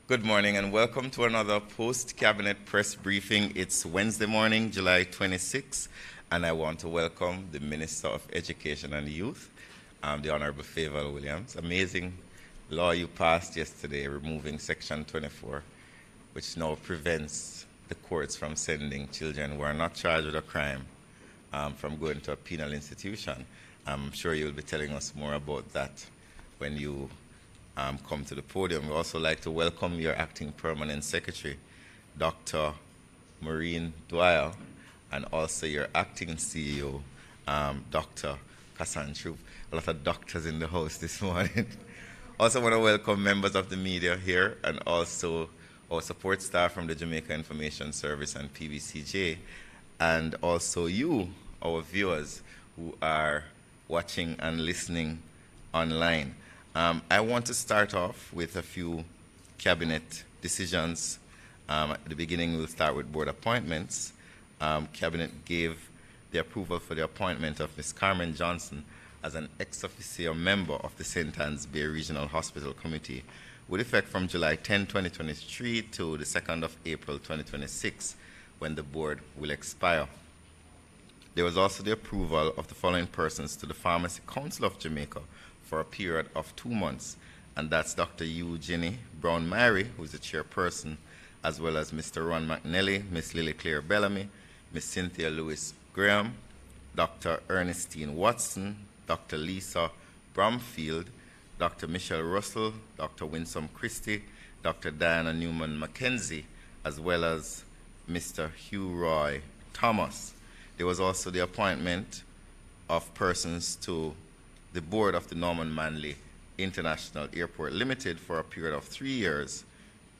Good morning and welcome to another post-cabinet press briefing. It's Wednesday morning, July 26, and I want to welcome the Minister of Education and Youth, the Honorable Favour Williams. Amazing law you passed yesterday, removing Section 24, which now prevents the courts from sending children who are not charged with a crime from going to a penal institution. I'm sure you'll be telling us more about that when you come to the podium. We'd also like to welcome your acting permanent secretary, Dr. Maureen Dwyer, and also your acting CEO, Dr. Cassandra. A lot of doctors in the house this morning. Also want to welcome members of the media here and also our support staff from the Jamaica Information Service and PBCJ, and also you, our viewers who are watching and listening online. I want to start off with a few cabinet decisions. At the beginning, we'll start with board appointments. Cabinet gave the approval for the appointment of Ms. Carmen Johnson as an ex officio member of the St. Anne's Bay Regional Hospital Committee with effect from July 10, 2023 to the 2nd of April, 2026, when the board will expire. There was also the approval of the following persons to the Pharmacy Council of Jamaica for a period of 2 months, and that's Dr. Eugenie Brown-Myrie, who is the chairperson, as well as Mr. Ron McNally, Ms. Lily Claire Bellamy, Ms. Cynthia Lewis-Graham, Dr. Ernestine Watson, Dr. Lisa Bromfield, Dr. Michelle Russell, Dr. Winsome Christie, Dr. Diana Newman-McKenzie, as well as Mr. Hugh Roy Thomas. There was also the appointment of persons to the board of the Norman Manley International Airport Limited for a period of 3 years,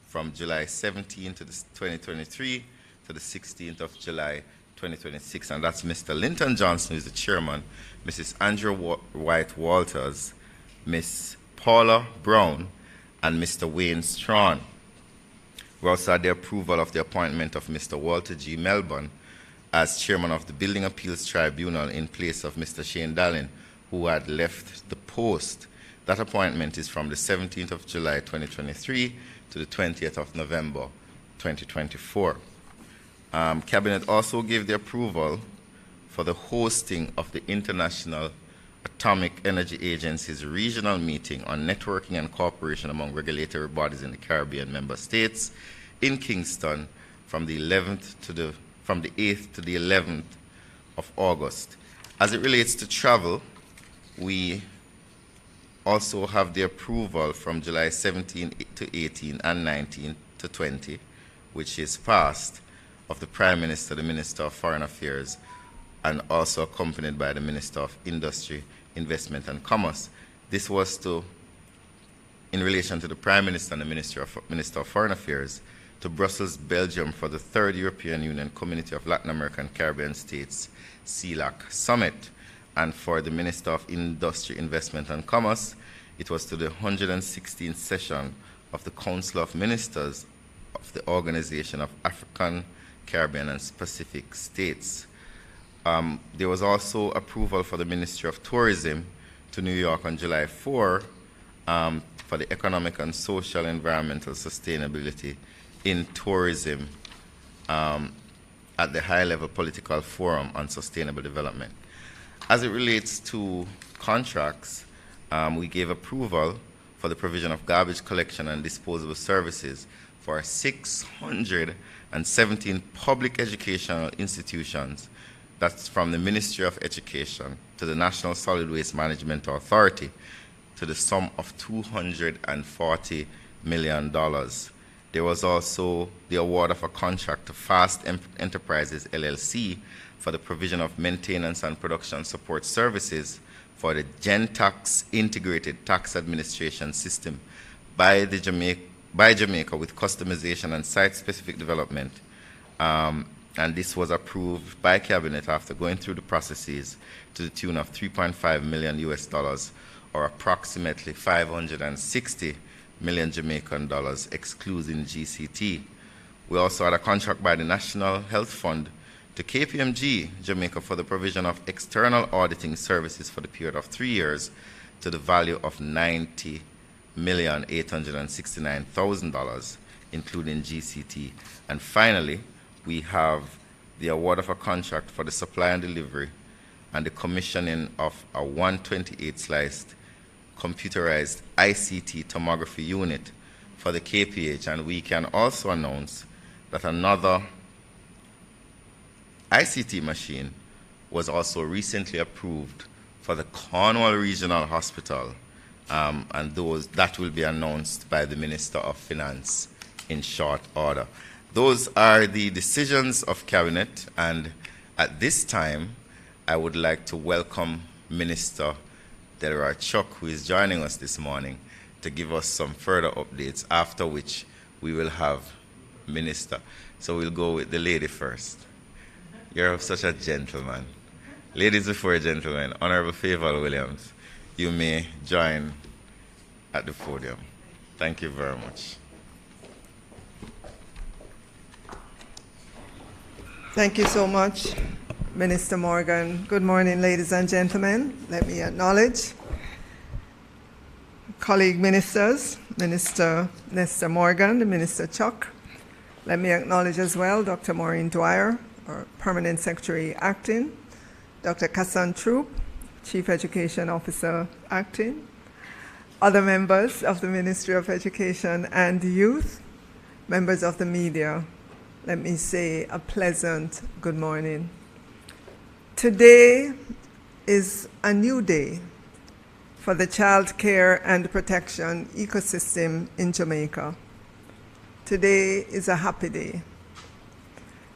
from July 17 to 2023 to the 16th of July 2026. And that's Mr. Linton Johnson, who is the chairman, Mrs. Andrew White Walters, Ms. Paula Brown, and Mr. Wayne Strawn. We also had the approval of the appointment of Mr. Walter G. Melbourne as chairman of the Building Appeals Tribunal in place of Mr. Shane Dallin, who had left the post. That appointment is from the 17th of July 2023 to the 20th of November 2024. Cabinet also gave the approval for the hosting of the International Atomic Energy Agency's regional meeting on networking and cooperation among regulatory bodies in the Caribbean member states in Kingston from the 8th to the 11th of August. As it relates to travel, we also have the approval from July 17 to 18 and 19 to 20, which is passed, of the Prime Minister, the Minister of Foreign Affairs, and also accompanied by the Minister of Industry, Investment and Commerce. This was in relation to the Prime Minister and the Minister of Foreign Affairs, to Brussels, Belgium for the 3rd European Union Community of Latin American Caribbean States, CELAC Summit. And for the Minister of Industry, Investment and Commerce, it was to the 116th session of the Council of Ministers of the Organization of African, Caribbean and Pacific States. There was also approval for the Ministry of Tourism to New York on July 4 for the Economic and Social Environmental Sustainability in Tourism at the High-Level Political Forum on Sustainable Development. As it relates to contracts, we gave approval for the provision of garbage collection and disposal services for 617 public educational institutions. That's from the Ministry of Education to the National Solid Waste Management Authority to the sum of $240 million. There was also the award of a contract to Fast Enterprises, LLC, for the provision of maintenance and production support services for the GenTax Integrated Tax Administration System by Jamaica with customization and site-specific development. And this was approved by Cabinet after going through the processes to the tune of $3.5 million US, or approximately 560 million Jamaican dollars, excluding GCT. We also had a contract by the National Health Fund to KPMG Jamaica for the provision of external auditing services for the period of 3 years to the value of $90 $1,869,000, including GCT. And finally, we have the award of a contract for the supply and delivery and the commissioning of a 128-sliced computerized ICT tomography unit for the KPH. And we can also announce that another ICT machine was also recently approved for the Cornwall Regional Hospital, and that will be announced by the Minister of Finance in short order. Those are the decisions of Cabinet, and at this time, I would like to welcome Minister Delroy Chuck, who is joining us this morning, to give us some further updates, after which we will have Minister. So we'll go with the lady first. You're such a gentleman. Ladies before gentlemen, Honorable Favour Williams, you may join at the podium. Thank you very much. Thank you so much, Minister Morgan. Good morning, ladies and gentlemen. Let me acknowledge colleague ministers, Minister Nestor Morgan, the Minister Chuck. Let me acknowledge as well Dr. Maureen Dwyer, our Permanent Secretary Acting, Dr. Kassan Troop, Chief Education Officer Acting, other members of the Ministry of Education and Youth, members of the media. Let me say a pleasant good morning. Today is a new day for the child care and protection ecosystem in Jamaica. Today is a happy day,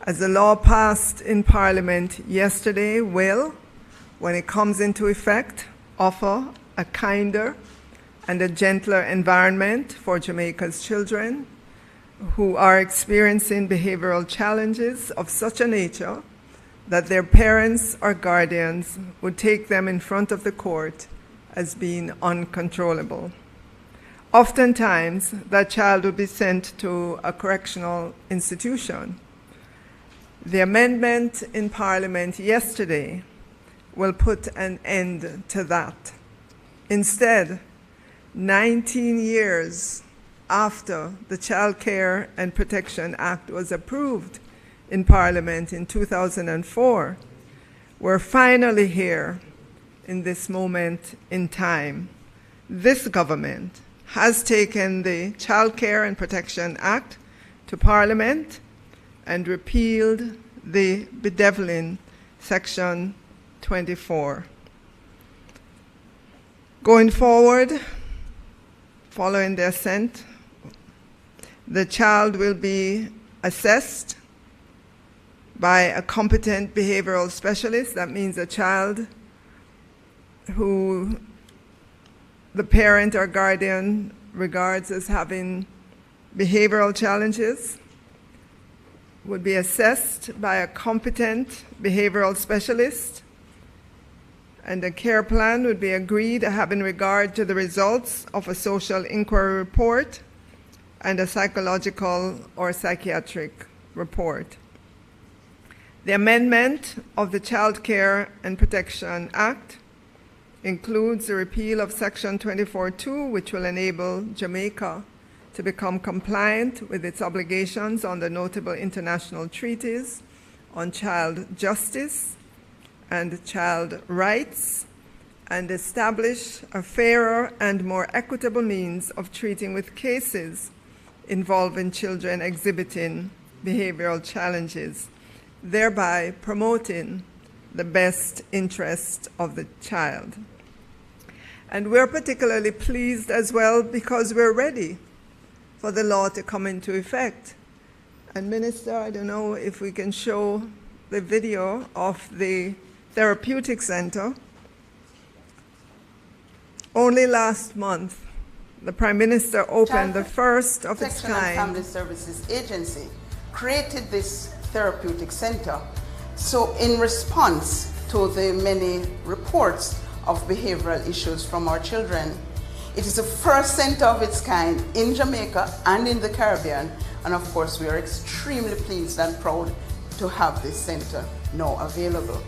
as the law passed in Parliament yesterday will, when it comes into effect, offer a kinder and a gentler environment for Jamaica's children who are experiencing behavioral challenges of such a nature that their parents or guardians would take them in front of the court as being uncontrollable. Oftentimes, that child would be sent to a correctional institution. The amendment in Parliament yesterday will put an end to that. Instead, 19 years after the Child Care and Protection Act was approved in Parliament in 2004, we're finally here in this moment in time. This government has taken the Child Care and Protection Act to Parliament and repealed the bedeviling Section 24. Going forward, following the assent, the child will be assessed by a competent behavioral specialist. That means a child who the parent or guardian regards as having behavioral challenges would be assessed by a competent behavioral specialist, and a care plan would be agreed having regard to the results of a social inquiry report and a psychological or psychiatric report. The amendment of the Child Care and Protection Act includes the repeal of Section 24(2), which will enable Jamaica to become compliant with its obligations under notable international treaties on child justice and child rights, and establish a fairer and more equitable means of treating with cases involving children exhibiting behavioral challenges, thereby promoting the best interest of the child. And we're particularly pleased as well because we're ready for the law to come into effect. And Minister, I don't know if we can show the video of the Therapeutic Center. Only last month, the Prime Minister opened the first of its kind. Protection and Family Services Agency created this therapeutic center. So in response to the many reports of behavioral issues from our children, it is the first center of its kind in Jamaica and in the Caribbean. And of course, we are extremely pleased and proud to have this center now available.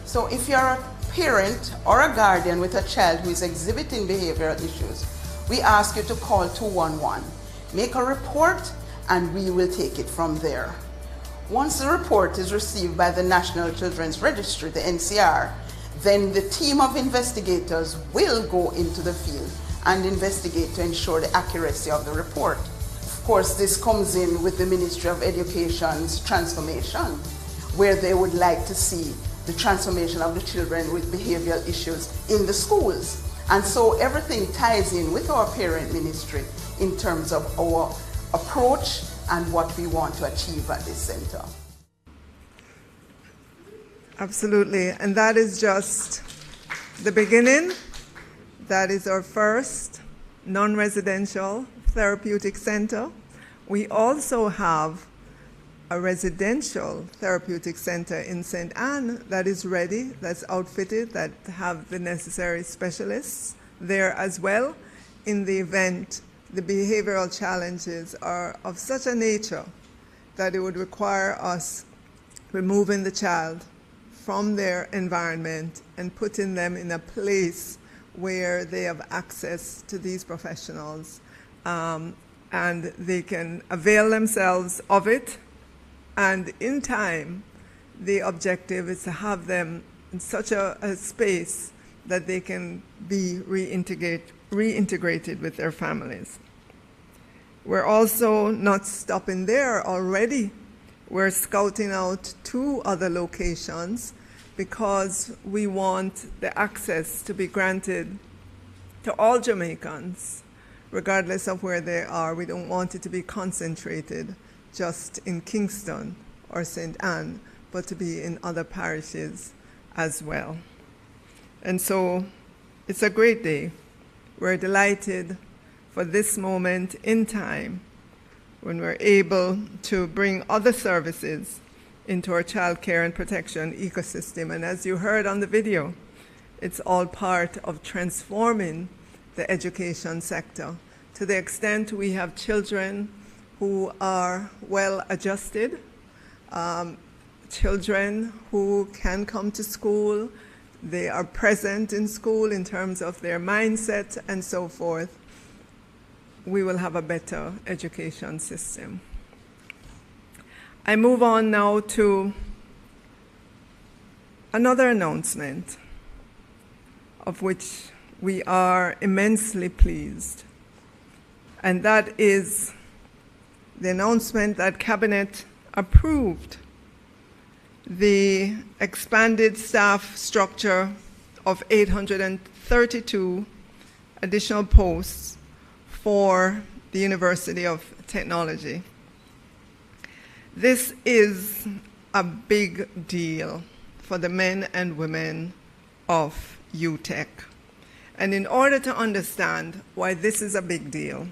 So if you're a parent or a guardian with a child who is exhibiting behavioral issues, we ask you to call 211. Make a report and we will take it from there. Once the report is received by the National Children's Registry, the NCR, then the team of investigators will go into the field and investigate to ensure the accuracy of the report. Of course, this comes in with the Ministry of Education's transformation, where they would like to see the transformation of the children with behavioral issues in the schools. And so everything ties in with our parent ministry in terms of our approach and what we want to achieve at this center. Absolutely, and that is just the beginning. That is our first non-residential therapeutic center. We also have a residential therapeutic center in St. Anne that is ready, that's outfitted, that have the necessary specialists there as well in the event the behavioral challenges are of such a nature that it would require us removing the child from their environment and putting them in a place where they have access to these professionals and they can avail themselves of it. And in time, the objective is to have them in such a space that they can be reintegrated with their families. We're also not stopping there already. We're scouting out 2 other locations because we want the access to be granted to all Jamaicans, regardless of where they are. We don't want it to be concentrated just in Kingston or St. Anne, but to be in other parishes as well. And so it's a great day. We're delighted for this moment in time when we're able to bring other services into our child care and protection ecosystem. And as you heard on the video, it's all part of transforming the education sector to the extent we have children who are well adjusted, children who can come to school, they are present in school in terms of their mindset and so forth. We will have a better education system. I move on now to another announcement of which we are immensely pleased, and that is the announcement that Cabinet approved the expanded staff structure of 832 additional posts for the University of Technology. This is a big deal for the men and women of UTech. And in order to understand why this is a big deal,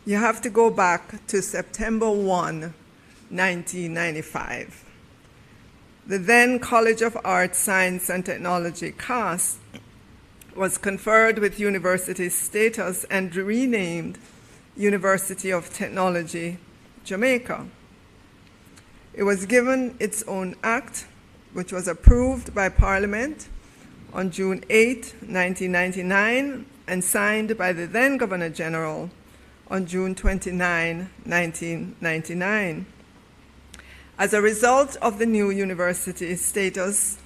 you have to go back to September 1, 1995. The then College of Arts, Science and Technology, CAST, was conferred with university status and renamed University of Technology, Jamaica. It was given its own act, which was approved by Parliament on June 8, 1999, and signed by the then Governor General on June 29, 1999. As a result of the new university status,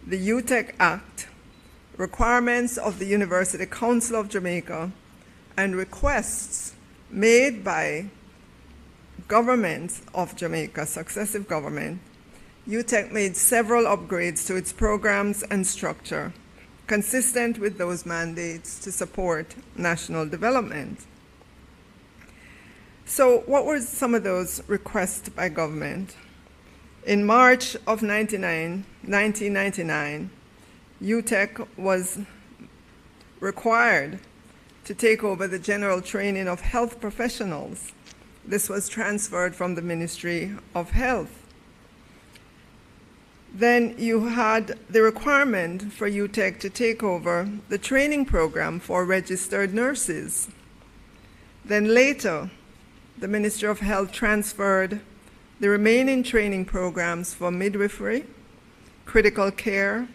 the UTech Act, requirements of the University Council of Jamaica, and requests made by governments of Jamaica, successive government, UTech made several upgrades to its programs and structure, consistent with those mandates to support national development. So what were some of those requests by government? In March of 1999, UTech was required to take over the general training of health professionals. This was transferred from the Ministry of Health. Then you had the requirement for UTech to take over the training program for registered nurses. Then later, the Ministry of Health transferred the remaining training programs for midwifery, critical care,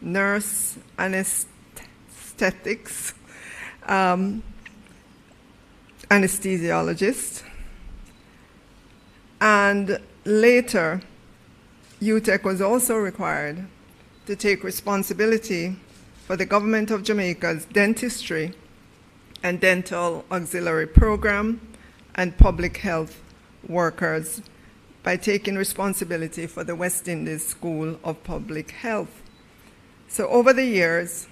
nurse anesthetics, anesthesiologist. And later, UTEC was also required to take responsibility for the government of Jamaica's dentistry and dental auxiliary program and public health workers by taking responsibility for the West Indies School of Public Health. So over the years,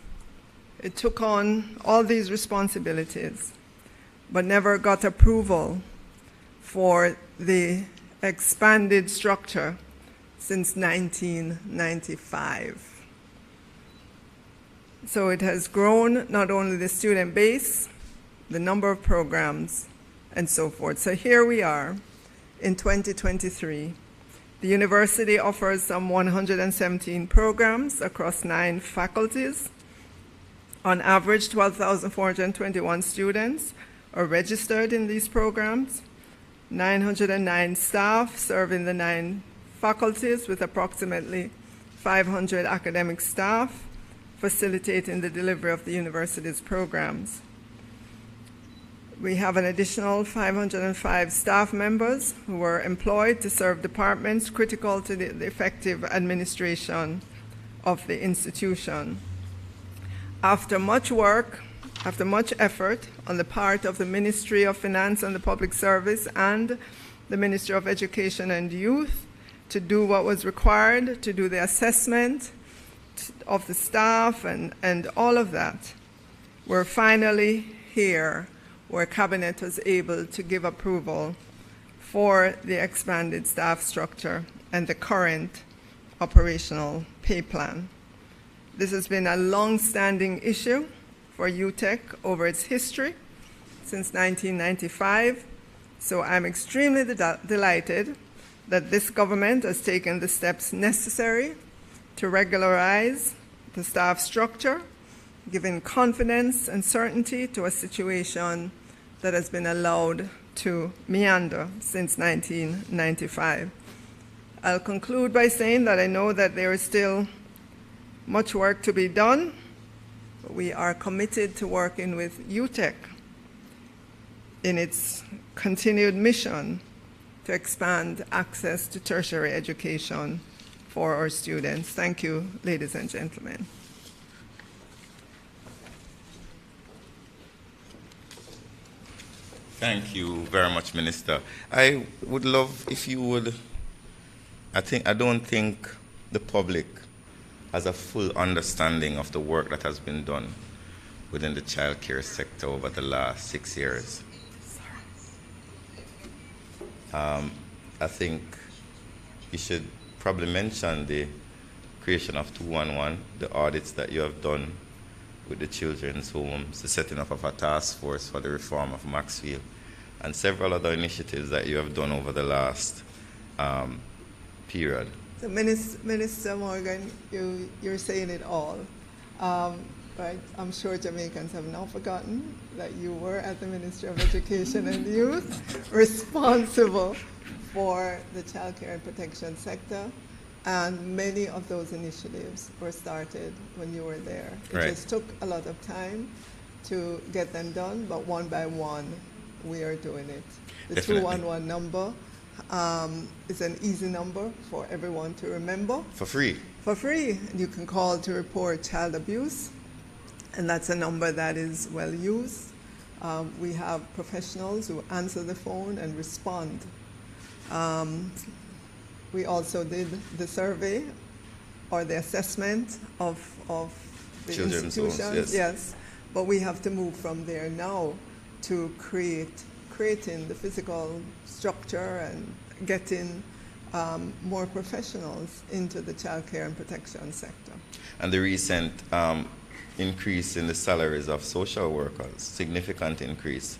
it took on all these responsibilities, but never got approval for the expanded structure since 1995. So it has grown not only the student base, the number of programs, and so forth. So here we are in 2023. The university offers some 117 programs across 9 faculties. On average, 12,421 students are registered in these programs. 909 staff serve in the 9 faculties with approximately 500 academic staff facilitating the delivery of the university's programs. We have an additional 505 staff members who were employed to serve departments critical to the effective administration of the institution. After much work, after much effort on the part of the Ministry of Finance and the Public Service and the Ministry of Education and Youth to do what was required, to do the assessment of the staff and all of that, we're finally here where Cabinet was able to give approval for the expanded staff structure and the current operational pay plan. This has been a long-standing issue for UTEC over its history since 1995, so I'm extremely delighted that this government has taken the steps necessary to regularize the staff structure, giving confidence and certainty to a situation that has been allowed to meander since 1995. I'll conclude by saying that I know that there is still much work to be done. We are committed to working with UTEC in its continued mission to expand access to tertiary education for our students. Thank you, ladies and gentlemen. Thank you very much, Minister. I would love if you would, I don't think the public has a full understanding of the work that has been done within the child care sector over the last 6 years. I think you should probably mention the creation of 211, the audits that you have done with the children's homes, the setting up of a task force for the reform of Maxfield, and several other initiatives that you have done over the last period. So Minister Morgan, you're saying it all. Right? I'm sure Jamaicans have now forgotten that you were at the Ministry of Education and Youth responsible for the child care and protection sector, and many of those initiatives were started when you were there. It just took a lot of time to get them done, but one by one we are doing it. The Definitely. 211 number is an easy number for everyone to remember. For free. For free. You can call to report child abuse, and that's a number that is well used. We have professionals who answer the phone and respond. We also did the survey or the assessment of the Children's institutions. homes, Yes, but we have to move from there now to creating the physical structure and getting more professionals into the child care and protection sector. And the recent increase in the salaries of social workers, significant increase,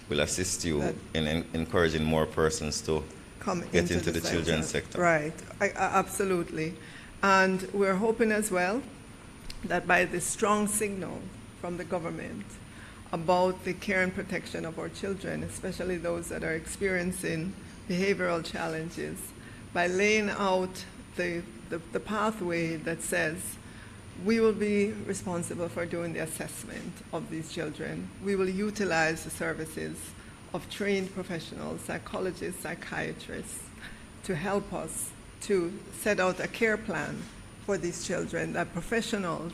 will assist you in encouraging more persons to get into the children's sector. Right, absolutely. And we're hoping as well that by the strong signal from the government about the care and protection of our children, especially those that are experiencing behavioral challenges, by laying out the pathway that says we will be responsible for doing the assessment of these children. We will utilize the services of trained professionals, psychologists, psychiatrists, to help us to set out a care plan for these children, that professionals,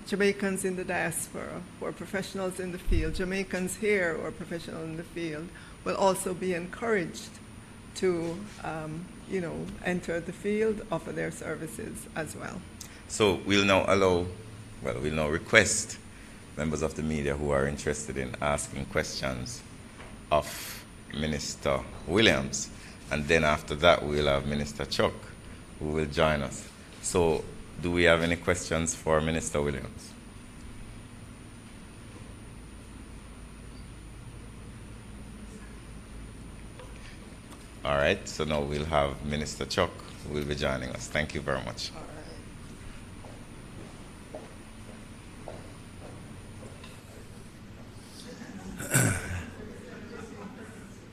Jamaicans in the diaspora who are professionals in the field, Jamaicans here who are professionals in the field, will also be encouraged to enter the field, offer their services as well. So we'll now request members of the media who are interested in asking questions of Minister Williams, and then after that we'll have Minister Chuck who will join us. So do we have any questions for Minister Williams? All right, so now we'll have Minister Chuck who will be joining us. Thank you very much.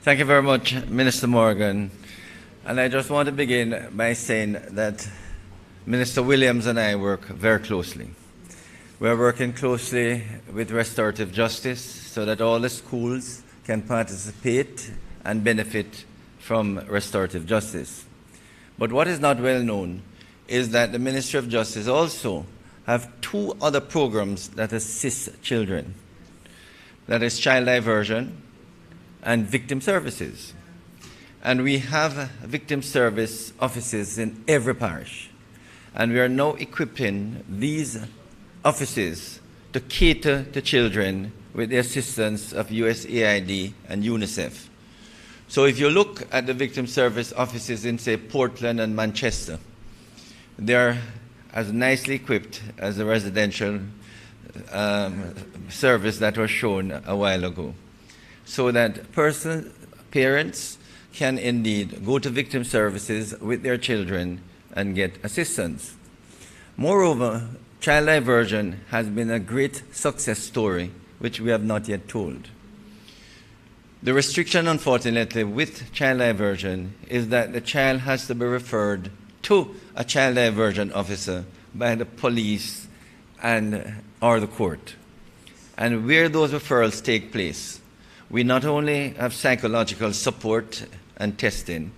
Thank you very much, Minister Morgan. And I just want to begin by saying that Minister Williams and I work very closely. We are working closely with restorative justice so that all the schools can participate and benefit from restorative justice. But what is not well known is that the Ministry of Justice also have 2 other programs that assist children. That is child diversion and victim services. And we have victim service offices in every parish. And we are now equipping these offices to cater to children with the assistance of USAID and UNICEF. So if you look at the victim service offices in, say, Portland and Manchester, they are as nicely equipped as the residential service that was shown a while ago, so that parents can indeed go to victim services with their children and get assistance. Moreover, child diversion has been a great success story which we have not yet told. The restriction, unfortunately, with child diversion is that the child has to be referred to a child diversion officer by the police or the court. And where those referrals take place, we not only have psychological support and testing,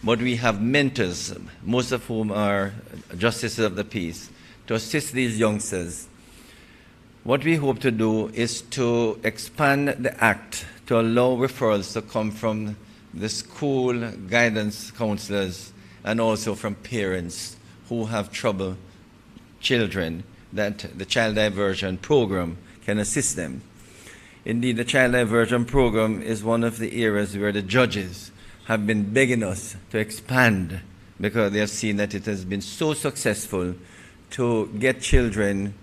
but we have mentors, most of whom are justices of the peace, to assist these youngsters. What we hope to do is to expand the act to allow referrals to come from the school guidance counselors and also from parents who have troubled children, that the child diversion program can assist them. Indeed, the child diversion program is one of the areas where the judges have been begging us to expand because they have seen that it has been so successful to get children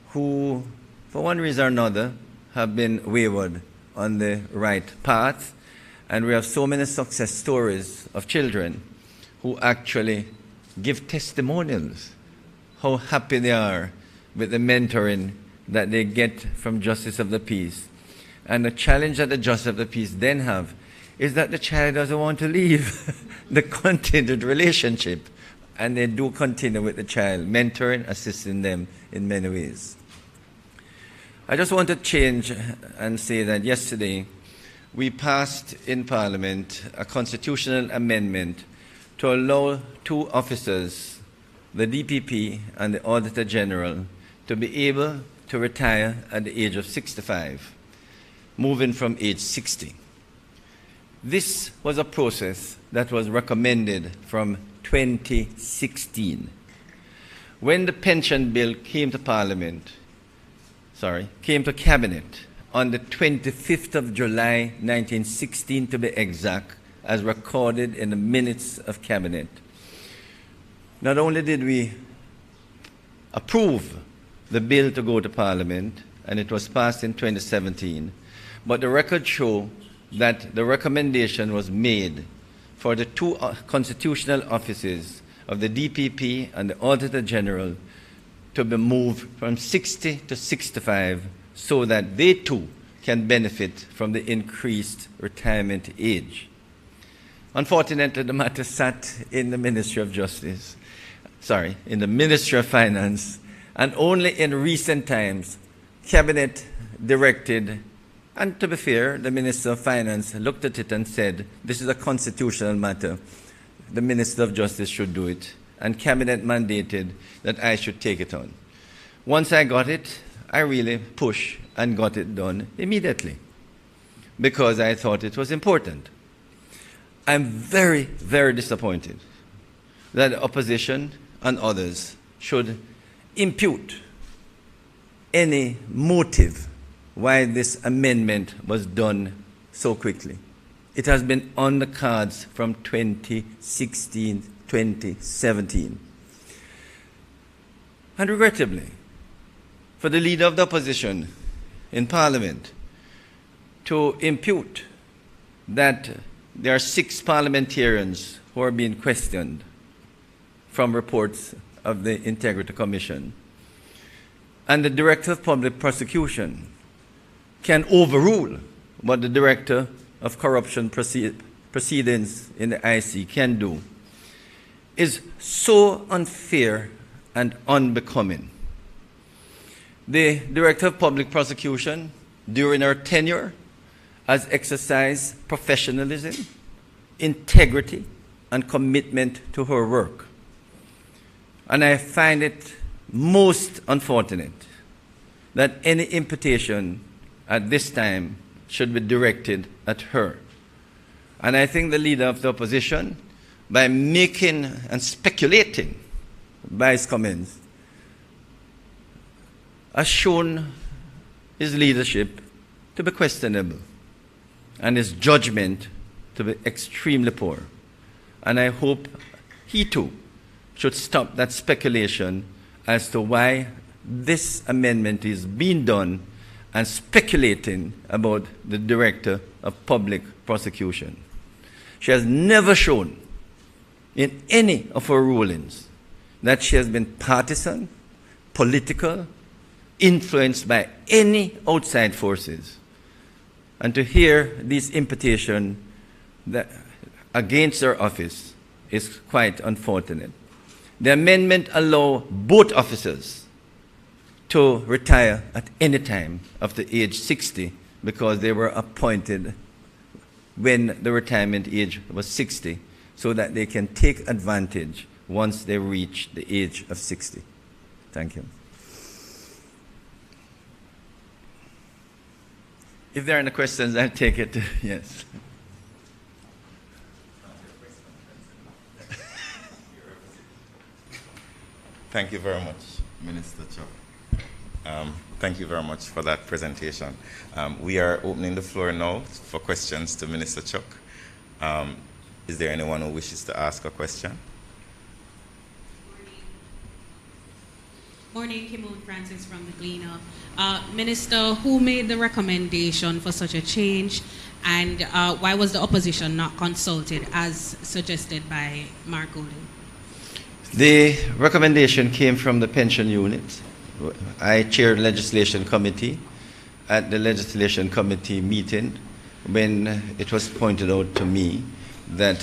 who, for one reason or another, have been wayward on the right path. And we have so many success stories of children who actually give testimonials how happy they are with the mentoring that they get from Justice of the Peace. And the challenge that the Justice of the Peace then have is that the child doesn't want to leave the continued relationship. And they do continue with the child, mentoring, assisting them in many ways. I just want to change and say that yesterday we passed in Parliament a constitutional amendment to allow 2 officers, the DPP and the Auditor General, to be able to retire at the age of 65, moving from age 60. This was a process that was recommended from 2016. When the pension bill came to Cabinet on the 25th of July 1916 to be exact, as recorded in the minutes of Cabinet, not only did we approve the bill to go to Parliament, and it was passed in 2017, but the records show that the recommendation was made for the 2 constitutional offices of the DPP and the Auditor General to be moved from 60 to 65 so that they too can benefit from the increased retirement age. Unfortunately, the matter sat in the Ministry of in the Ministry of Finance, and only in recent times, Cabinet directed And to be fair, the Minister of Finance looked at it and said, this is a constitutional matter. The Minister of Justice should do it. And Cabinet mandated that I should take it on. Once I got it, I really pushed and got it done immediately because I thought it was important. I'm very, very disappointed that the opposition and others should impute any motive why this amendment was done so quickly. It has been on the cards from 2016, 2017. And regrettably, for the leader of the opposition in Parliament to impute that there are 6 parliamentarians who are being questioned from reports of the Integrity Commission, and the Director of Public Prosecution can overrule what the Director of Corruption Proceedings in the IC can do, is so unfair and unbecoming. The Director of Public Prosecution, during her tenure, has exercised professionalism, integrity, and commitment to her work. And I find it most unfortunate that any imputation at this time should be directed at her. And I think the leader of the opposition, by making and speculating by his comments, has shown his leadership to be questionable and his judgment to be extremely poor. And I hope he too should stop that speculation as to why this amendment is being done and speculating about the Director of Public Prosecution. She has never shown in any of her rulings that she has been partisan, political, influenced by any outside forces. And to hear this imputation against her office is quite unfortunate. The amendment allows both officers to retire at any time after age 60 because they were appointed when the retirement age was 60 so that they can take advantage once they reach the age of 60. Thank you. If there are any questions, I'll take it. Yes. Thank you very much, Minister Chuck. Thank you very much for that presentation. We are opening the floor now for questions to Minister Chuck. Is there anyone who wishes to ask a question? Morning, Kimon Francis from the Gleaner. Minister, who made the recommendation for such a change, and why was the opposition not consulted as suggested by Mark Golden? The recommendation came from the pension unit. I chaired the legislation committee. At the legislation committee meeting, when it was pointed out to me that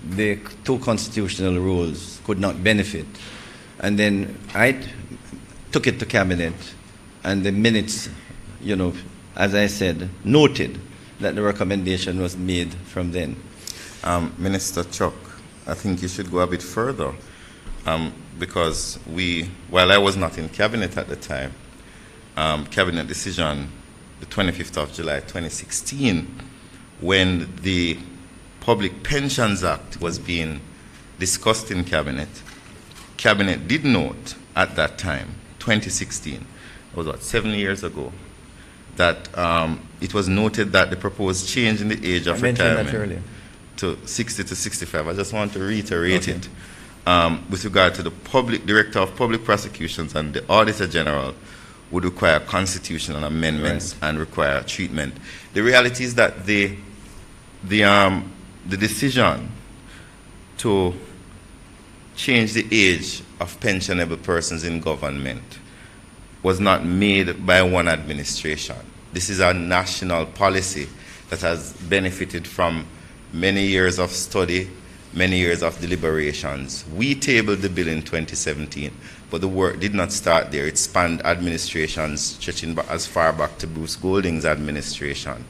the 2 constitutional rules could not benefit, and then I took it to Cabinet, and the minutes, as I said, noted that the recommendation was made from then. Minister Chuck, I think you should go a bit further because while I was not in Cabinet at the time, Cabinet decision, the 25th of July 2016, when the Public Pensions Act was being discussed in Cabinet, Cabinet did note at that time, 2016, it was 7 years ago, that it was noted that the proposed change in the age of retirement to 60 to 65, I just want to reiterate it, with regard to the Director of Public Prosecutions and the Auditor General would require constitutional amendments and require treatment. The reality is that the decision to change the age of pensionable persons in government was not made by one administration. This is a national policy that has benefited from many years of study many years of deliberations. We tabled the bill in 2017, but the work did not start there. It spanned administrations stretching back as far back to Bruce Golding's administration.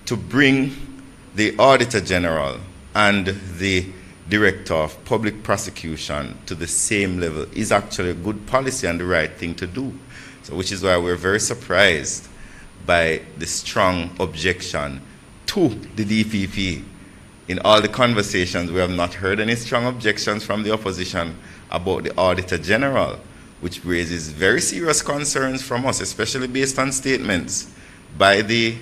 To bring the Auditor General and the Director of Public Prosecution to the same level is actually a good policy and the right thing to do. So, which is why we're very surprised by the strong objection to the DPP. In all the conversations, we have not heard any strong objections from the opposition about the Auditor General, which raises very serious concerns from us, especially based on statements by the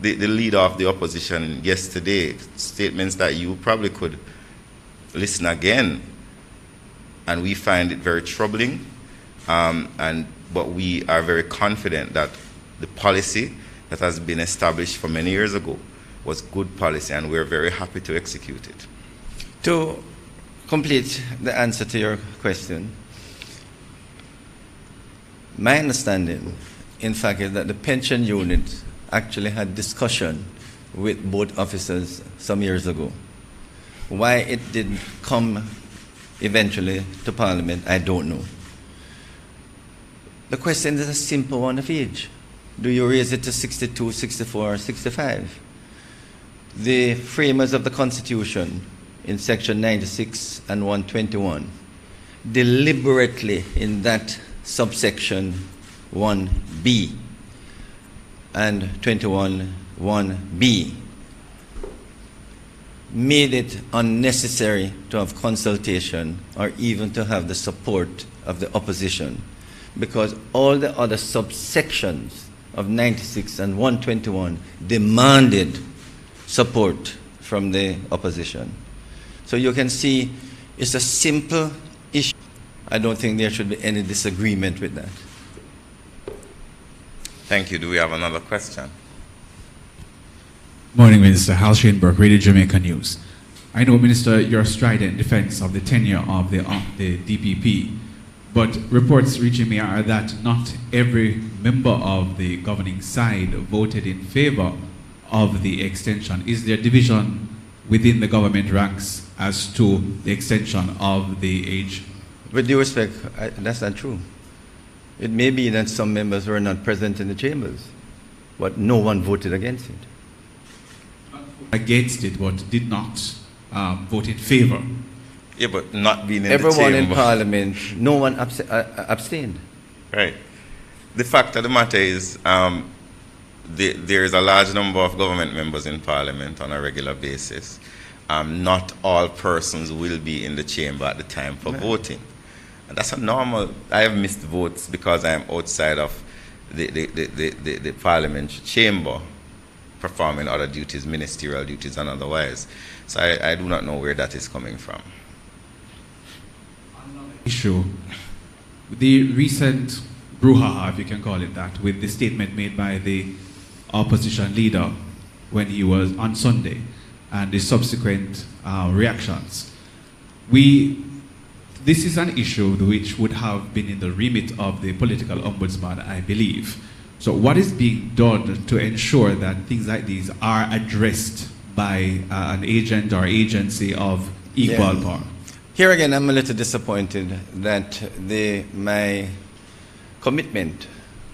leader of the opposition yesterday, statements that you probably could listen again. And we find it very troubling, but we are very confident that the policy that has been established for many years ago was good policy, and we're very happy to execute it. To complete the answer to your question, my understanding, in fact, is that the pension unit actually had discussion with both officers some years ago. Why it didn't come eventually to Parliament, I don't know. The question is a simple one of age. Do you raise it to 62, 64, or 65? The framers of the Constitution in Section 96 and 121 deliberately in that subsection 1B and 21(1)B made it unnecessary to have consultation or even to have the support of the opposition, because all the other subsections of 96 and 121 demanded support from the opposition. So you can see it's a simple issue. I don't think there should be any disagreement with that. Thank you. Do we have another question? Morning, Minister. Hal Schoenberg, Radio Jamaica News. I know, Minister, you're strident defense of the tenure of the DPP, but reports reaching me are that not every member of the governing side voted in favor of the extension. Is there division within the government ranks as to the extension of the age? With due respect, that's not true. It may be that some members were not present in the chambers, but no one voted against it. Against it, but did not vote in favor. Yeah, but not being in Everyone the chamber. in Parliament, no one abstained. Right. The fact of the matter is, there is a large number of government members in Parliament on a regular basis. Not all persons will be in the chamber at the time for voting. And that's a normal. I have missed votes because I am outside of the parliamentary chamber, performing other duties, ministerial duties and otherwise. So I do not know where that is coming from. Issue. The recent brouhaha, if you can call it that, with the statement made by the opposition leader when he was on Sunday and the subsequent reactions. This is an issue which would have been in the remit of the political ombudsman, I believe. So what is being done to ensure that things like these are addressed by an agent or agency of equal power? Here again, I'm a little disappointed that my commitment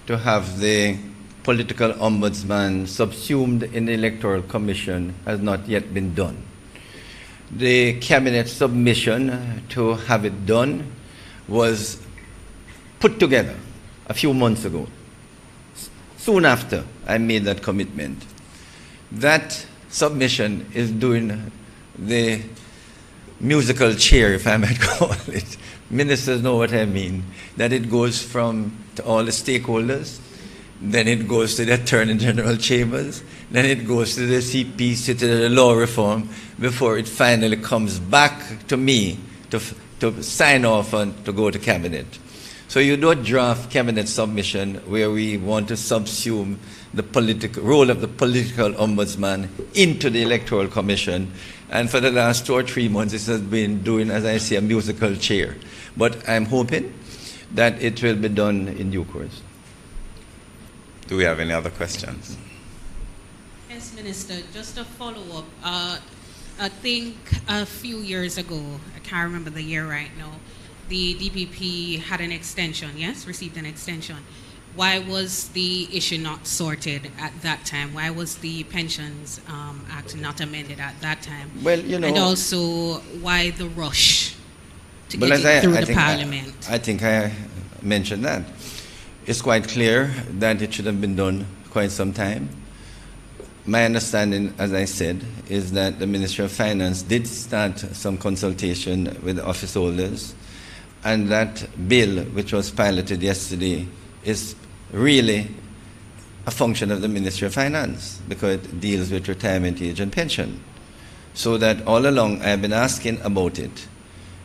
to have the political ombudsman subsumed in the Electoral Commission has not yet been done. The cabinet submission to have it done was put together a few months ago, soon after I made that commitment. That submission is doing the musical chair, if I might call it. Ministers know what I mean. That it goes to all the stakeholders, then it goes to the Attorney General chambers, then it goes to the CPC, to the law reform, before it finally comes back to me to sign off and to go to cabinet. So you don't draft cabinet submission where we want to subsume the role of the political ombudsman into the Electoral Commission. And for the last 2 or 3 months, it has been doing, as I say, a musical chair. But I'm hoping that it will be done in due course. Do we have any other questions? Yes, Minister, just a follow-up. I think a few years ago, I can't remember the year right now, the DPP had an extension, yes, received an extension. Why was the issue not sorted at that time? Why was the Pensions Act not amended at that time? Well, you know, and also, why the rush to well, get it through the Parliament? I think I mentioned that. It's quite clear that it should have been done quite some time. My understanding, as I said, is that the Ministry of Finance did start some consultation with the office holders, and that bill, which was piloted yesterday, is really a function of the Ministry of Finance because it deals with retirement age and pension. So that all along I've been asking about it.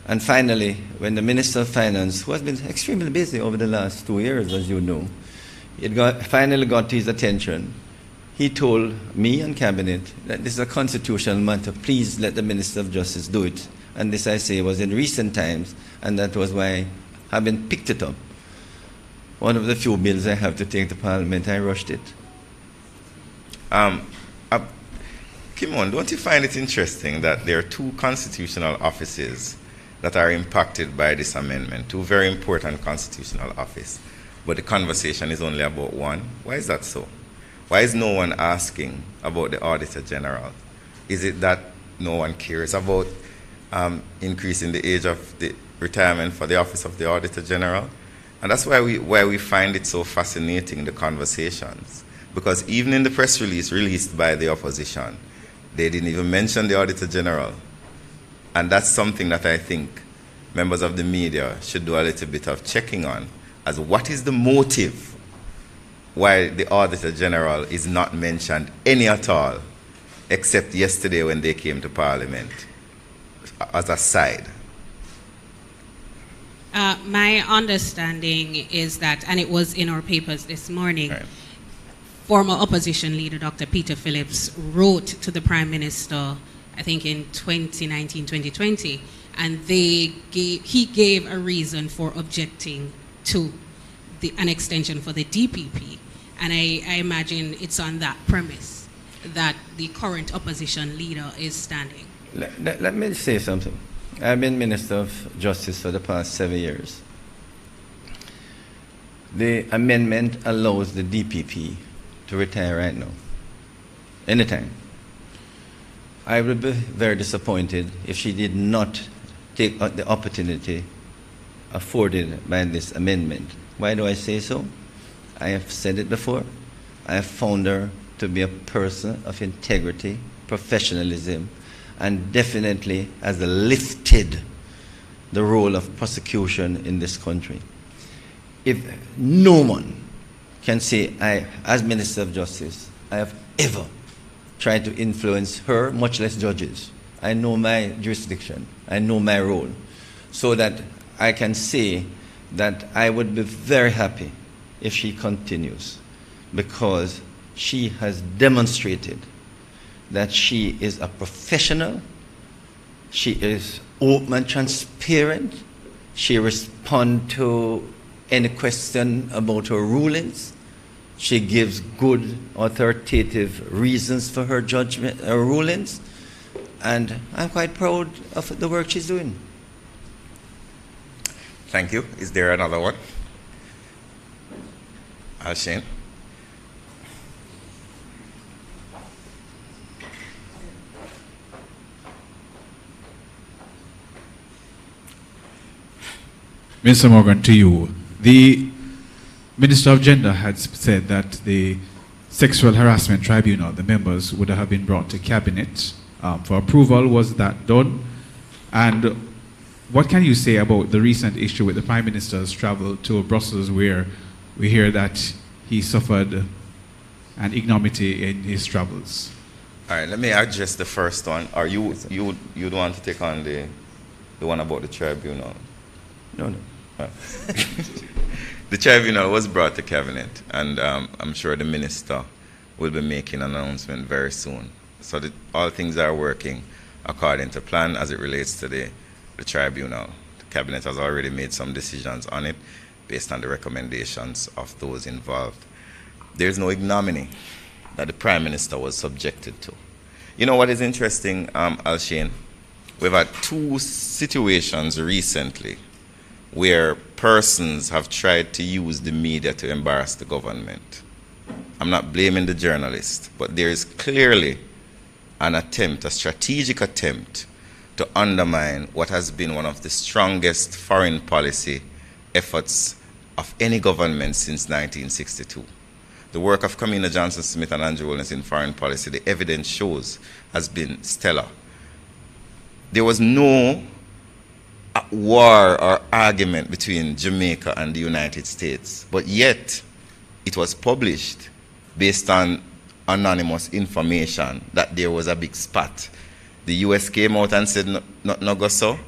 And finally, when the Minister of Finance, who has been extremely busy over the last 2 years, as you know, finally got to his attention, he told me and Cabinet that this is a constitutional matter. Please let the Minister of Justice do it. And this, I say, was in recent times, and that was why I've been picked it up. One of the few bills I have to take to Parliament, I rushed it. Kimon, don't you find it interesting that there are two constitutional offices that are impacted by this amendment, two very important constitutional offices, but the conversation is only about one? Why is that so? Why is no one asking about the Auditor General? Is it that no one cares about increasing the age of the retirement for the office of the Auditor General? And that's why we find it so fascinating, the conversations. Because even in the press release released by the opposition, they didn't even mention the Auditor General. And that's something that I think members of the media should do a little bit of checking on, as what is the motive why the Auditor General is not mentioned any at all, except yesterday when they came to Parliament, as a side. My understanding is that, and it was in our papers this morning, Right. former opposition leader Dr. Peter Phillips wrote to the Prime Minister, I think in 2019, 2020, and he gave a reason for objecting to an extension for the DPP. And I imagine it's on that premise that the current opposition leader is standing. Let me say something. I've been Minister of Justice for the past 7 years. The amendment allows the DPP to retire right now, anytime. I would be very disappointed if she did not take the opportunity afforded by this amendment. Why do I say so? I have said it before. I have found her to be a person of integrity, professionalism, and definitely has lifted the role of prosecution in this country. If no one can say, as Minister of Justice, I have ever tried to influence her, much less judges. I know my jurisdiction. I know my role. So that I can say that I would be very happy if she continues, because she has demonstrated that she is a professional, she is open and transparent, she responds to any question about her rulings, she gives good authoritative reasons for her judgment, her rulings, and I'm quite proud of the work she's doing. Thank you. Is there another one? Shane? Mr. Morgan, to you. The Minister of Gender had said that the Sexual Harassment Tribunal, the members would have been brought to Cabinet for approval. Was that done? And what can you say about the recent issue with the Prime Minister's travel to Brussels, where we hear that he suffered an ignominy in his travels? All right, let me address the first one. Or you want to take on the one about the tribunal? No. The tribunal was brought to Cabinet, and I'm sure the Minister will be making an announcement very soon. So all things are working according to plan as it relates to the tribunal. The Cabinet has already made some decisions on it based on the recommendations of those involved. There's no ignominy that the Prime Minister was subjected to. You know what is interesting, Alshane? We've had two situations recently where persons have tried to use the media to embarrass the government. I'm not blaming the journalist, but there is clearly an attempt, a strategic attempt, to undermine what has been one of the strongest foreign policy efforts of any government since 1962. The work of Kamina Johnson-Smith and Andrew Williams in foreign policy, the evidence shows, has been stellar. There was no war or argument between Jamaica and the United States, but yet it was published based on anonymous information that there was a big spat. The US came out and said nothing no go so.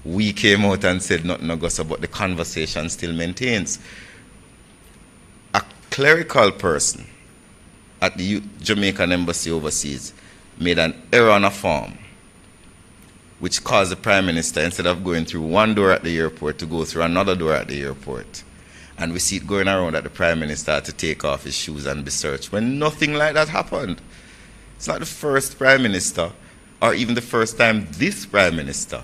We came out and said nothing no go so, but the conversation still maintains. A clerical person at the Jamaican embassy overseas made an error on a form, which caused the Prime Minister, instead of going through one door at the airport, to go through another door at the airport. And we see it going around that the Prime Minister had to take off his shoes and be searched, when nothing like that happened. It's not the first Prime Minister, or even the first time this Prime Minister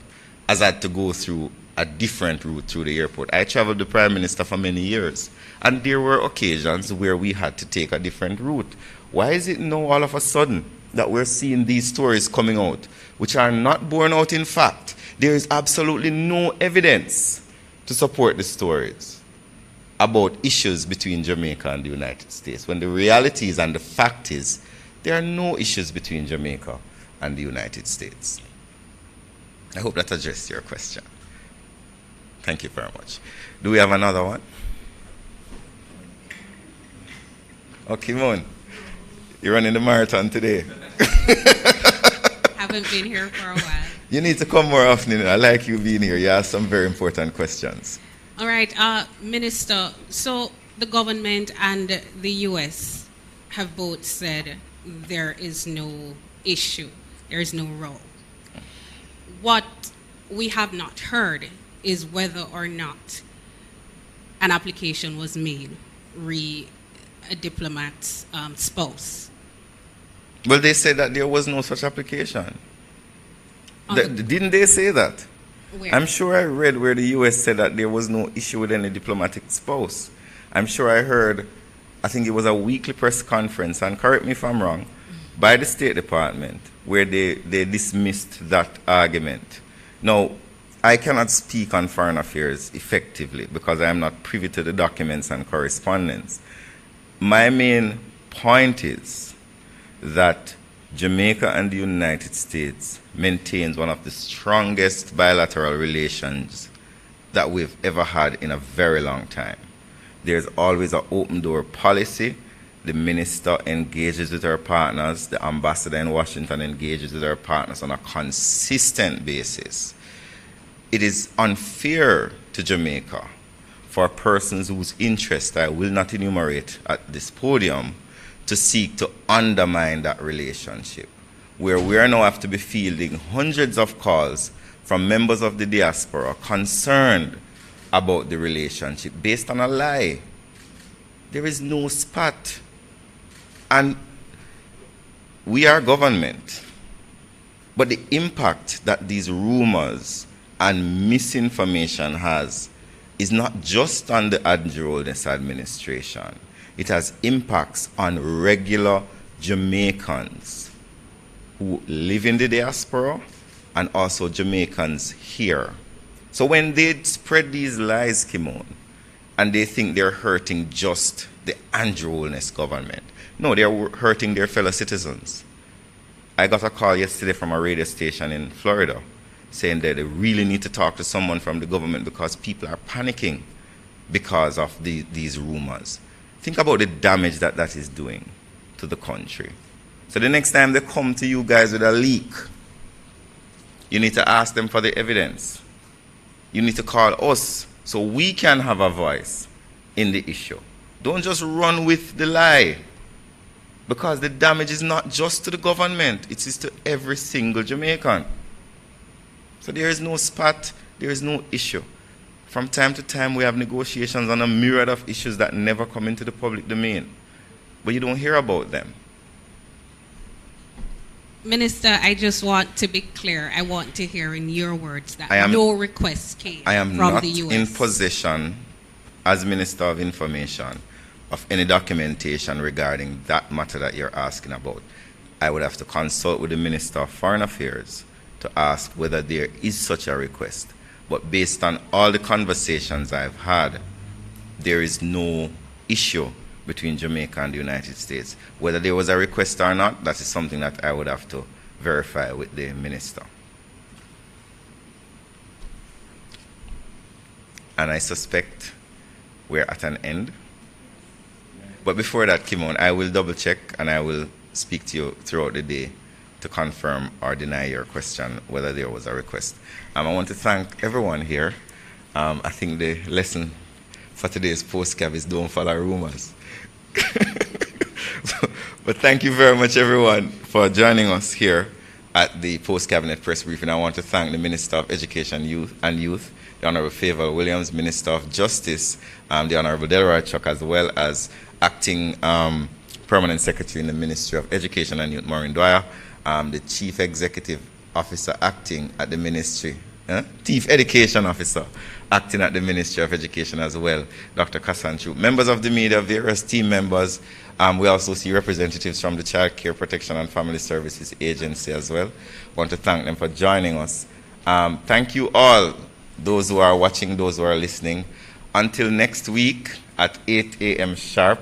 has had to go through a different route through the airport. I traveled the Prime Minister for many years, and there were occasions where we had to take a different route. Why is it now all of a sudden that we're seeing these stories coming out, which are not borne out in fact? There is absolutely no evidence to support the stories about issues between Jamaica and the United States, when the reality is and the fact is there are no issues between Jamaica and the United States. I hope that addressed your question. Thank you very much. Do we have another one? Okay, Moon, you're running the marathon today. Haven't been here for a while. You need to come more often. I like you being here. You ask some very important questions. All right, Minister, so the government and the U.S. have both said there is no issue, there is no row. What we have not heard is whether or not an application was made re a diplomat's spouse. Well, they said that there was no such application. Didn't they say that? Where? I'm sure I read where the U.S. said that there was no issue with any diplomatic spouse. I'm sure I heard, I think it was a weekly press conference, and correct me if I'm wrong, by the State Department, where they dismissed that argument. Now, I cannot speak on foreign affairs effectively because I am not privy to the documents and correspondence. My main point is that Jamaica and the United States maintains one of the strongest bilateral relations that we've ever had in a very long time. There's always an open door policy. The minister engages with our partners. The ambassador in Washington engages with our partners on a consistent basis. It is unfair to Jamaica for persons whose interest I will not enumerate at this podium to seek to undermine that relationship, where we are now have to be fielding hundreds of calls from members of the diaspora concerned about the relationship based on a lie. There is no spat. And we are government. But the impact that these rumors and misinformation has is not just on the Andrew Holness administration. It has impacts on regular Jamaicans who live in the diaspora and also Jamaicans here. So when they spread these lies, Kimon, and they think they're hurting just the Andrew Holness government, no, they're hurting their fellow citizens. I got a call yesterday from a radio station in Florida saying that they really need to talk to someone from the government because people are panicking because of these rumors. Think about the damage that that is doing to the country. So the next time they come to you guys with a leak, you need to ask them for the evidence. You need to call us so we can have a voice in the issue. Don't just run with the lie, because the damage is not just to the government, it is to every single Jamaican. So there is no spat, there is no issue. From time to time we have negotiations on a myriad of issues that never come into the public domain, but you don't hear about them. Minister, I just want to be clear. I want to hear in your words that I am- no request came I am from not the U.S. in possession, as Minister of Information, of any documentation regarding that matter that you're asking about. I would have to consult with the Minister of Foreign Affairs to ask whether there is such a request. But based on all the conversations I've had, there is no issue between Jamaica and the United States. Whether there was a request or not, that is something that I would have to verify with the Minister. And I suspect we're at an end. But before that, Kimon, I will double check and I will speak to you throughout the day to confirm or deny your question whether there was a request. I want to thank everyone here. I think the lesson for today's postcab is don't follow rumors. But thank you very much, everyone, for joining us here at the post-cabinet press briefing. I want to thank the Minister of Education and Youth, the Honorable Favour Williams, Minister of Justice, the Honorable Delroy Chuck, as well as Acting Permanent Secretary in the Ministry of Education and Youth, Maureen Dwyer, the Chief Executive Officer acting at the Ministry, Chief Education Officer acting at the Ministry of Education as well, Dr. Kassan Troop, members of the media, various team members. We also see representatives from the Child Care Protection and Family Services Agency as well. Want to thank them for joining us. Thank you all, those who are watching, those who are listening. Until next week at 8 a.m. sharp,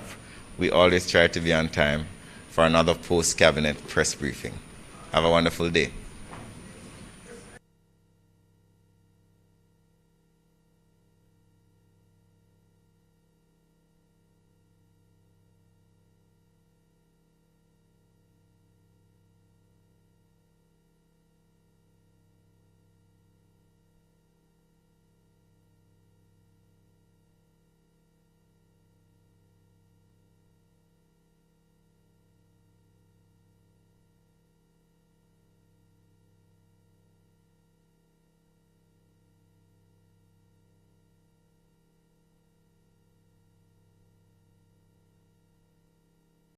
we always try to be on time for another post-cabinet press briefing. Have a wonderful day.